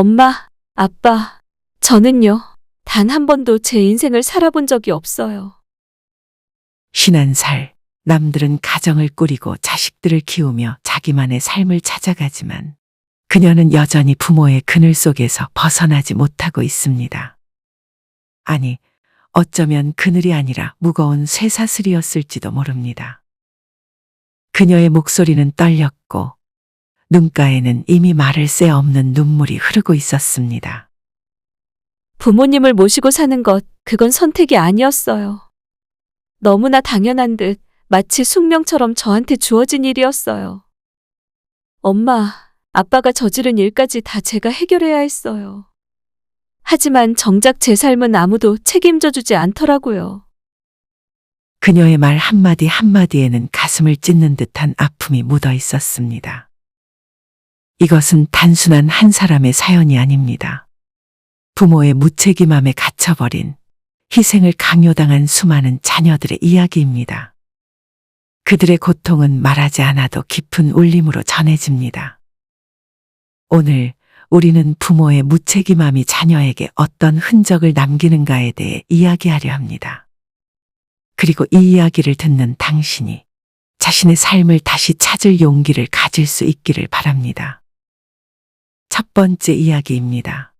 엄마, 아빠, 저는요, 단 한 번도 제 인생을 살아본 적이 없어요. 51살, 남들은 가정을 꾸리고 자식들을 키우며 자기만의 삶을 찾아가지만 그녀는 여전히 부모의 그늘 속에서 벗어나지 못하고 있습니다. 아니, 어쩌면 그늘이 아니라 무거운 쇠사슬이었을지도 모릅니다. 그녀의 목소리는 떨렸고 눈가에는 이미 말할 새 없는 눈물이 흐르고 있었습니다. 부모님을 모시고 사는 것, 그건 선택이 아니었어요. 너무나 당연한 듯 마치 숙명처럼 저한테 주어진 일이었어요. 엄마, 아빠가 저지른 일까지 다 제가 해결해야 했어요. 하지만 정작 제 삶은 아무도 책임져 주지 않더라고요. 그녀의 말 한마디 한마디에는 가슴을 찢는 듯한 아픔이 묻어 있었습니다. 이것은 단순한 한 사람의 사연이 아닙니다. 부모의 무책임함에 갇혀버린, 희생을 강요당한 수많은 자녀들의 이야기입니다. 그들의 고통은 말하지 않아도 깊은 울림으로 전해집니다. 오늘 우리는 부모의 무책임함이 자녀에게 어떤 흔적을 남기는가에 대해 이야기하려 합니다. 그리고 이 이야기를 듣는 당신이 자신의 삶을 다시 찾을 용기를 가질 수 있기를 바랍니다. 첫 번째 이야기입니다.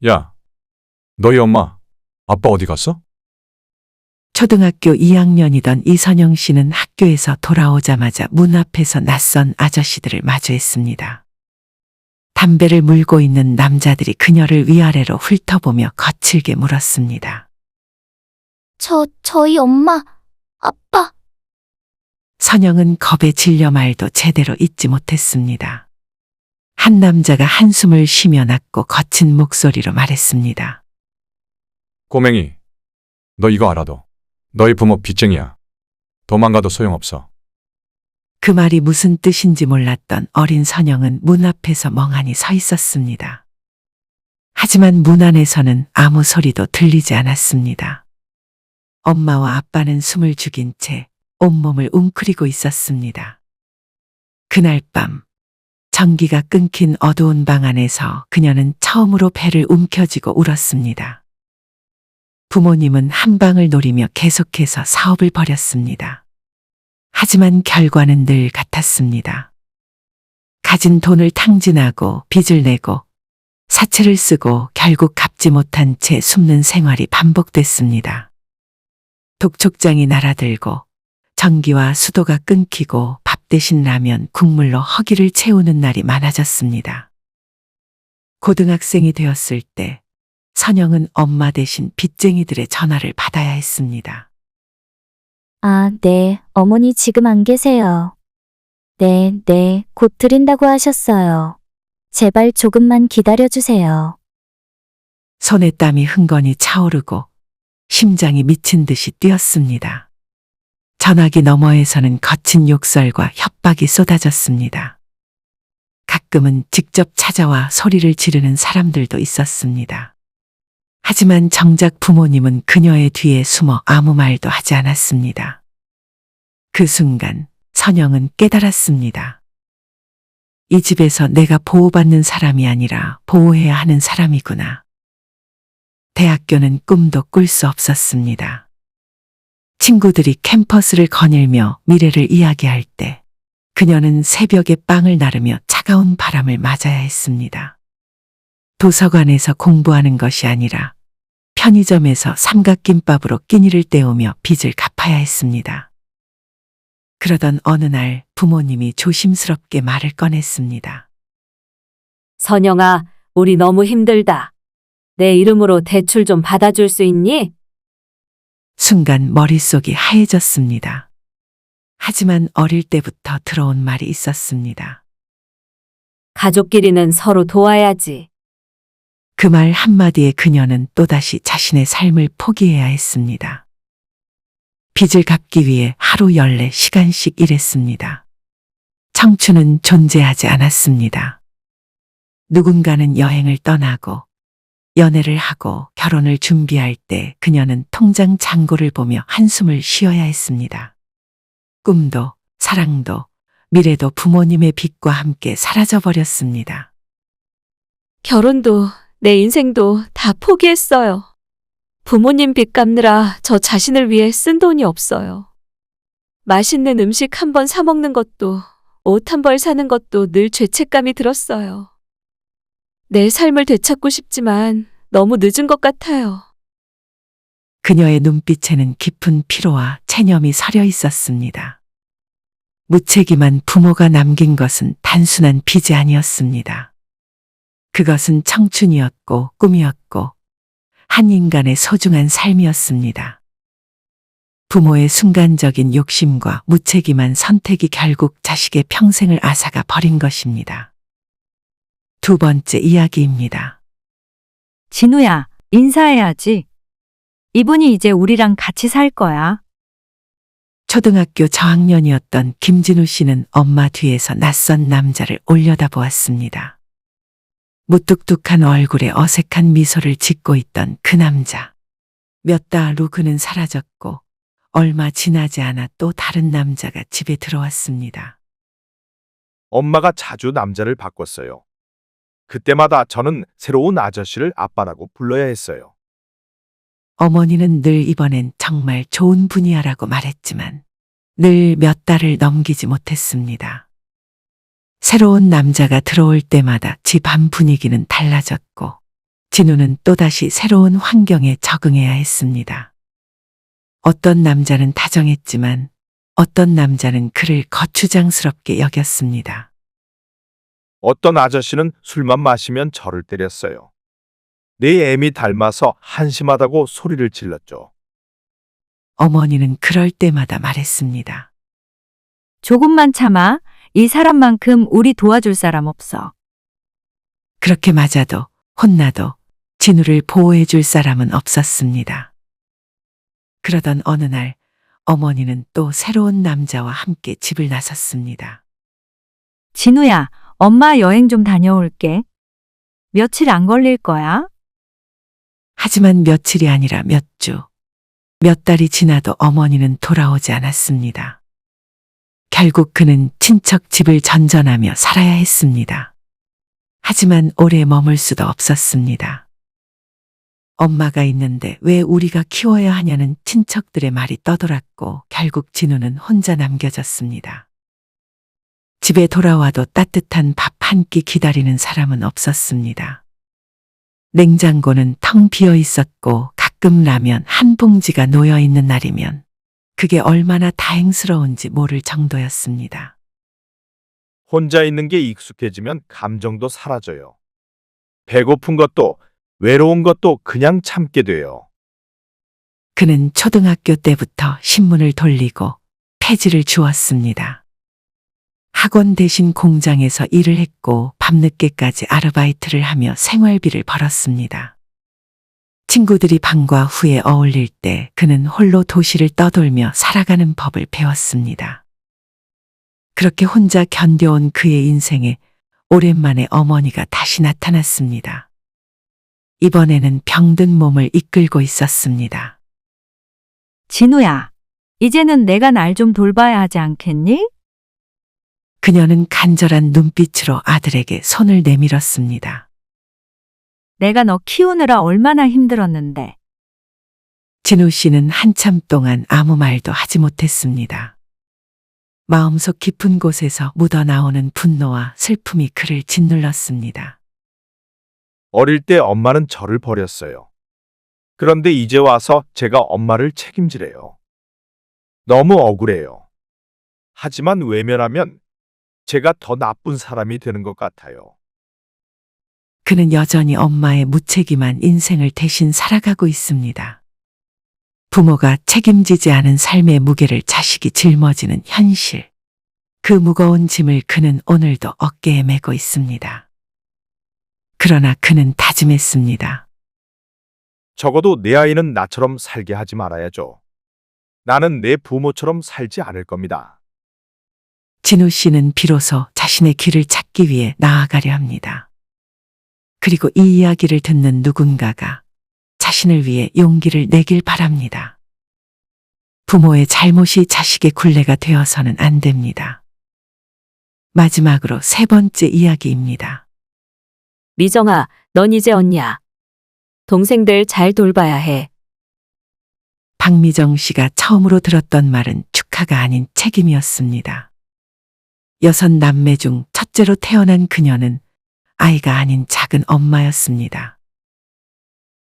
야, 너희 엄마, 아빠 어디 갔어? 초등학교 2학년이던 이선영 씨는 학교에서 돌아오자마자 문 앞에서 낯선 아저씨들을 마주했습니다. 담배를 물고 있는 남자들이 그녀를 위아래로 훑어보며 거칠게 물었습니다. 저희 엄마, 아빠. 선영은 겁에 질려 말도 제대로 잊지 못했습니다. 한 남자가 한숨을 쉬며 낮고 거친 목소리로 말했습니다. 꼬맹이, 너 이거 알아도 너희 부모 빚쟁이야. 도망가도 소용없어. 그 말이 무슨 뜻인지 몰랐던 어린 선영은 문 앞에서 멍하니 서 있었습니다. 하지만 문 안에서는 아무 소리도 들리지 않았습니다. 엄마와 아빠는 숨을 죽인 채 온몸을 웅크리고 있었습니다. 그날 밤, 전기가 끊긴 어두운 방 안에서 그녀는 처음으로 배를 움켜쥐고 울었습니다. 부모님은 한 방을 노리며 계속해서 사업을 벌였습니다. 하지만 결과는 늘 같았습니다. 가진 돈을 탕진하고 빚을 내고 사채를 쓰고 결국 갚지 못한 채 숨는 생활이 반복됐습니다. 독촉장이 날아들고 전기와 수도가 끊기고 밥 대신 라면, 국물로 허기를 채우는 날이 많아졌습니다. 고등학생이 되었을 때 선영은 엄마 대신 빚쟁이들의 전화를 받아야 했습니다. 아, 네, 어머니 지금 안 계세요. 네, 곧 드린다고 하셨어요. 제발 조금만 기다려주세요. 손에 땀이 흥건히 차오르고 심장이 미친 듯이 뛰었습니다. 전화기 너머에서는 거친 욕설과 협박이 쏟아졌습니다. 가끔은 직접 찾아와 소리를 지르는 사람들도 있었습니다. 하지만 정작 부모님은 그녀의 뒤에 숨어 아무 말도 하지 않았습니다. 그 순간 선영은 깨달았습니다. 이 집에서 내가 보호받는 사람이 아니라 보호해야 하는 사람이구나. 대학교는 꿈도 꿀 수 없었습니다. 친구들이 캠퍼스를 거닐며 미래를 이야기할 때 그녀는 새벽에 빵을 나르며 차가운 바람을 맞아야 했습니다. 도서관에서 공부하는 것이 아니라 편의점에서 삼각김밥으로 끼니를 때우며 빚을 갚아야 했습니다. 그러던 어느 날 부모님이 조심스럽게 말을 꺼냈습니다. 선영아, 우리 너무 힘들다. 내 이름으로 대출 좀 받아줄 수 있니? 순간 머릿속이 하얘졌습니다. 하지만 어릴 때부터 들어온 말이 있었습니다. 가족끼리는 서로 도와야지. 그 말 한마디에 그녀는 또다시 자신의 삶을 포기해야 했습니다. 빚을 갚기 위해 하루 14시간씩 일했습니다. 청춘은 존재하지 않았습니다. 누군가는 여행을 떠나고 연애를 하고 결혼을 준비할 때 그녀는 통장 잔고를 보며 한숨을 쉬어야 했습니다. 꿈도 사랑도 미래도 부모님의 빚과 함께 사라져버렸습니다. 결혼도 내 인생도 다 포기했어요. 부모님 빚 갚느라 저 자신을 위해 쓴 돈이 없어요. 맛있는 음식 한 번 사 먹는 것도, 옷 한 벌 사는 것도 늘 죄책감이 들었어요. 내 삶을 되찾고 싶지만 너무 늦은 것 같아요. 그녀의 눈빛에는 깊은 피로와 체념이 서려 있었습니다. 무책임한 부모가 남긴 것은 단순한 빚이 아니었습니다. 그것은 청춘이었고 꿈이었고 한 인간의 소중한 삶이었습니다. 부모의 순간적인 욕심과 무책임한 선택이 결국 자식의 평생을 앗아가 버린 것입니다. 두 번째 이야기입니다. 진우야, 인사해야지. 이분이 이제 우리랑 같이 살 거야. 초등학교 저학년이었던 김진우 씨는 엄마 뒤에서 낯선 남자를 올려다보았습니다. 무뚝뚝한 얼굴에 어색한 미소를 짓고 있던 그 남자. 몇 달 후 그는 사라졌고 얼마 지나지 않아 또 다른 남자가 집에 들어왔습니다. 엄마가 자주 남자를 바꿨어요. 그때마다 저는 새로운 아저씨를 아빠라고 불러야 했어요. 어머니는 늘 이번엔 정말 좋은 분이야라고 말했지만 늘 몇 달을 넘기지 못했습니다. 새로운 남자가 들어올 때마다 집 안 분위기는 달라졌고 진우는 또다시 새로운 환경에 적응해야 했습니다. 어떤 남자는 다정했지만 어떤 남자는 그를 거추장스럽게 여겼습니다. 어떤 아저씨는 술만 마시면 저를 때렸어요. 내 애미 닮아서 한심하다고 소리를 질렀죠. 어머니는 그럴 때마다 말했습니다. 조금만 참아. 이 사람만큼 우리 도와줄 사람 없어. 그렇게 맞아도 혼나도 진우를 보호해 줄 사람은 없었습니다. 그러던 어느 날 어머니는 또 새로운 남자와 함께 집을 나섰습니다. 진우야, 엄마 여행 좀 다녀올게. 며칠 안 걸릴 거야. 하지만 며칠이 아니라 몇 주, 몇 달이 지나도 어머니는 돌아오지 않았습니다. 결국 그는 친척 집을 전전하며 살아야 했습니다. 하지만 오래 머물 수도 없었습니다. 엄마가 있는데 왜 우리가 키워야 하냐는 친척들의 말이 떠돌았고 결국 진우는 혼자 남겨졌습니다. 집에 돌아와도 따뜻한 밥 한 끼 기다리는 사람은 없었습니다. 냉장고는 텅 비어 있었고 가끔 라면 한 봉지가 놓여 있는 날이면 그게 얼마나 다행스러운지 모를 정도였습니다. 혼자 있는 게 익숙해지면 감정도 사라져요. 배고픈 것도 외로운 것도 그냥 참게 돼요. 그는 초등학교 때부터 신문을 돌리고 폐지를 주었습니다. 학원 대신 공장에서 일을 했고 밤늦게까지 아르바이트를 하며 생활비를 벌었습니다. 친구들이 방과 후에 어울릴 때 그는 홀로 도시를 떠돌며 살아가는 법을 배웠습니다. 그렇게 혼자 견뎌온 그의 인생에 오랜만에 어머니가 다시 나타났습니다. 이번에는 병든 몸을 이끌고 있었습니다. 진우야, 이제는 내가 날 좀 돌봐야 하지 않겠니? 그녀는 간절한 눈빛으로 아들에게 손을 내밀었습니다. 내가 너 키우느라 얼마나 힘들었는데. 진우 씨는 한참 동안 아무 말도 하지 못했습니다. 마음속 깊은 곳에서 묻어나오는 분노와 슬픔이 그를 짓눌렀습니다. 어릴 때 엄마는 저를 버렸어요. 그런데 이제 와서 제가 엄마를 책임지래요. 너무 억울해요. 하지만 외면하면 제가 더 나쁜 사람이 되는 것 같아요. 그는 여전히 엄마의 무책임한 인생을 대신 살아가고 있습니다. 부모가 책임지지 않은 삶의 무게를 자식이 짊어지는 현실. 그 무거운 짐을 그는 오늘도 어깨에 메고 있습니다. 그러나 그는 다짐했습니다. 적어도 내 아이는 나처럼 살게 하지 말아야죠. 나는 내 부모처럼 살지 않을 겁니다. 진우 씨는 비로소 자신의 길을 찾기 위해 나아가려 합니다. 그리고 이 이야기를 듣는 누군가가 자신을 위해 용기를 내길 바랍니다. 부모의 잘못이 자식의 굴레가 되어서는 안 됩니다. 마지막으로 세 번째 이야기입니다. 미정아, 넌 이제 언니야. 동생들 잘 돌봐야 해. 박미정 씨가 처음으로 들었던 말은 축하가 아닌 책임이었습니다. 6남매 중 첫째로 태어난 그녀는 아이가 아닌 작은 엄마였습니다.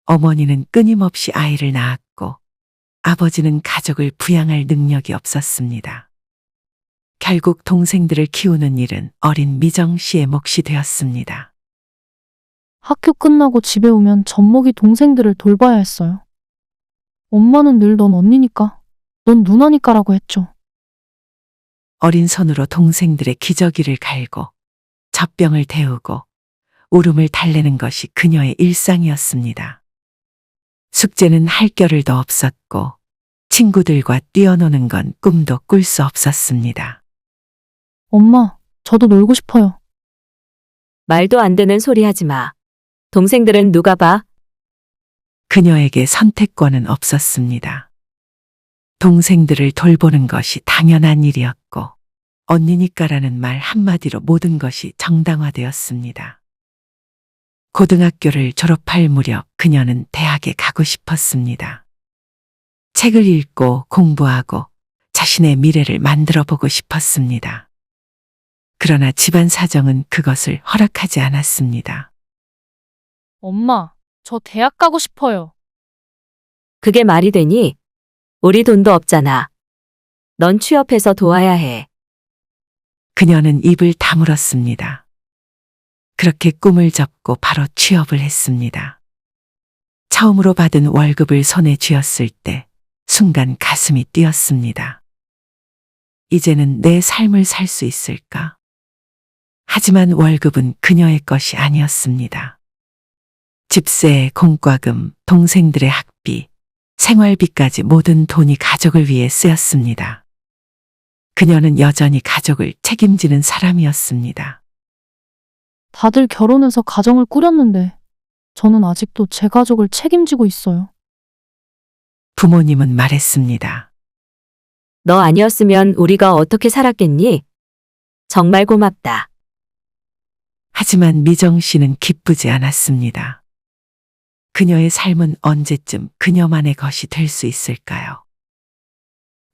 어머니는 끊임없이 아이를 낳았고 아버지는 가족을 부양할 능력이 없었습니다. 결국 동생들을 키우는 일은 어린 미정 씨의 몫이 되었습니다. 학교 끝나고 집에 오면 젖먹이 동생들을 돌봐야 했어요. 엄마는 늘 넌 언니니까, 넌 누나니까라고 했죠. 어린 손으로 동생들의 기저귀를 갈고 젖병을 데우고 울음을 달래는 것이 그녀의 일상이었습니다. 숙제는 할 겨를도 없었고 친구들과 뛰어노는 건 꿈도 꿀 수 없었습니다. 엄마, 저도 놀고 싶어요. 말도 안 되는 소리 하지 마. 동생들은 누가 봐? 그녀에게 선택권은 없었습니다. 동생들을 돌보는 것이 당연한 일이었고 언니니까라는 말 한마디로 모든 것이 정당화되었습니다. 고등학교를 졸업할 무렵 그녀는 대학에 가고 싶었습니다. 책을 읽고 공부하고 자신의 미래를 만들어 보고 싶었습니다. 그러나 집안 사정은 그것을 허락하지 않았습니다. 엄마, 저 대학 가고 싶어요. 그게 말이 되니? 우리 돈도 없잖아. 넌 취업해서 도와야 해. 그녀는 입을 다물었습니다. 그렇게 꿈을 접고 바로 취업을 했습니다. 처음으로 받은 월급을 손에 쥐었을 때 순간 가슴이 뛰었습니다. 이제는 내 삶을 살 수 있을까? 하지만 월급은 그녀의 것이 아니었습니다. 집세, 공과금, 동생들의 학비, 생활비까지 모든 돈이 가족을 위해 쓰였습니다. 그녀는 여전히 가족을 책임지는 사람이었습니다. 다들 결혼해서 가정을 꾸렸는데, 저는 아직도 제 가족을 책임지고 있어요. 부모님은 말했습니다. 너 아니었으면 우리가 어떻게 살았겠니? 정말 고맙다. 하지만 미정 씨는 기쁘지 않았습니다. 그녀의 삶은 언제쯤 그녀만의 것이 될 수 있을까요?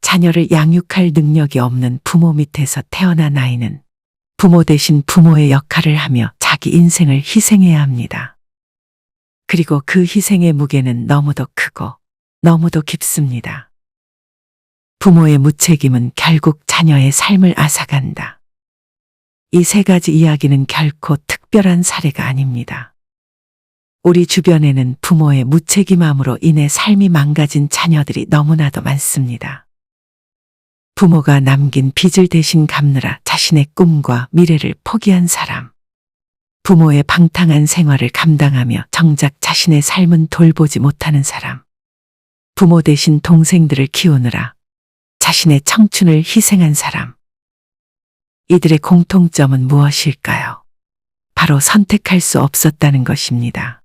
자녀를 양육할 능력이 없는 부모 밑에서 태어난 아이는 부모 대신 부모의 역할을 하며 자기 인생을 희생해야 합니다. 그리고 그 희생의 무게는 너무도 크고 너무도 깊습니다. 부모의 무책임은 결국 자녀의 삶을 앗아간다. 이 세 가지 이야기는 결코 특별한 사례가 아닙니다. 우리 주변에는 부모의 무책임함으로 인해 삶이 망가진 자녀들이 너무나도 많습니다. 부모가 남긴 빚을 대신 갚느라 자신의 꿈과 미래를 포기한 사람. 부모의 방탕한 생활을 감당하며 정작 자신의 삶은 돌보지 못하는 사람. 부모 대신 동생들을 키우느라 자신의 청춘을 희생한 사람. 이들의 공통점은 무엇일까요? 바로 선택할 수 없었다는 것입니다.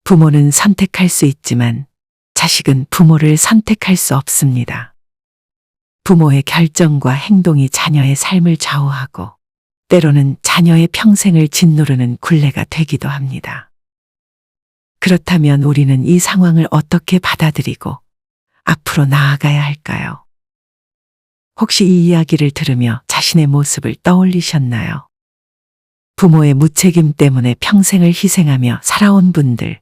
부모는 선택할 수 있지만 자식은 부모를 선택할 수 없습니다. 부모의 결정과 행동이 자녀의 삶을 좌우하고 때로는 자녀의 평생을 짓누르는 굴레가 되기도 합니다. 그렇다면 우리는 이 상황을 어떻게 받아들이고 앞으로 나아가야 할까요? 혹시 이 이야기를 들으며 자신의 모습을 떠올리셨나요? 부모의 무책임 때문에 평생을 희생하며 살아온 분들,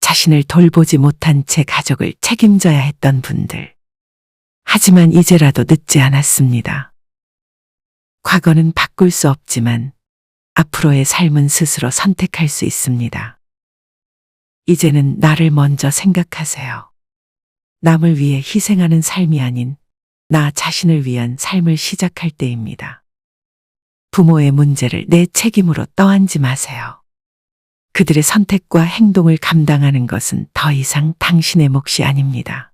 자신을 돌보지 못한 채 가족을 책임져야 했던 분들. 하지만 이제라도 늦지 않았습니다. 과거는 바꿀 수 없지만 앞으로의 삶은 스스로 선택할 수 있습니다. 이제는 나를 먼저 생각하세요. 남을 위해 희생하는 삶이 아닌 나 자신을 위한 삶을 시작할 때입니다. 부모의 문제를 내 책임으로 떠안지 마세요. 그들의 선택과 행동을 감당하는 것은 더 이상 당신의 몫이 아닙니다.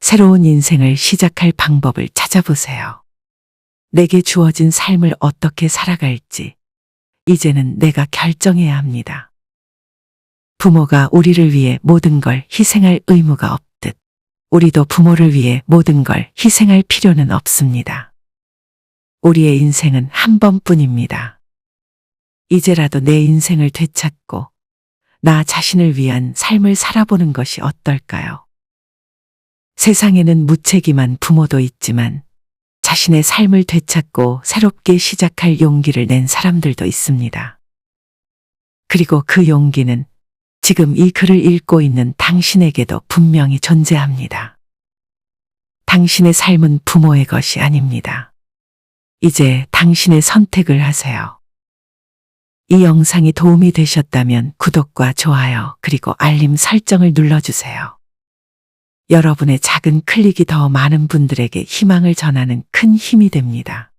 새로운 인생을 시작할 방법을 찾아보세요. 내게 주어진 삶을 어떻게 살아갈지 이제는 내가 결정해야 합니다. 부모가 우리를 위해 모든 걸 희생할 의무가 없듯 우리도 부모를 위해 모든 걸 희생할 필요는 없습니다. 우리의 인생은 한 번뿐입니다. 이제라도 내 인생을 되찾고 나 자신을 위한 삶을 살아보는 것이 어떨까요? 세상에는 무책임한 부모도 있지만 자신의 삶을 되찾고 새롭게 시작할 용기를 낸 사람들도 있습니다. 그리고 그 용기는 지금 이 글을 읽고 있는 당신에게도 분명히 존재합니다. 당신의 삶은 부모의 것이 아닙니다. 이제 당신의 선택을 하세요. 이 영상이 도움이 되셨다면 구독과 좋아요 그리고 알림 설정을 눌러주세요. 여러분의 작은 클릭이 더 많은 분들에게 희망을 전하는 큰 힘이 됩니다.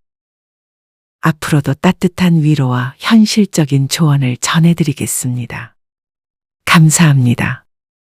앞으로도 따뜻한 위로와 현실적인 조언을 전해드리겠습니다. 감사합니다.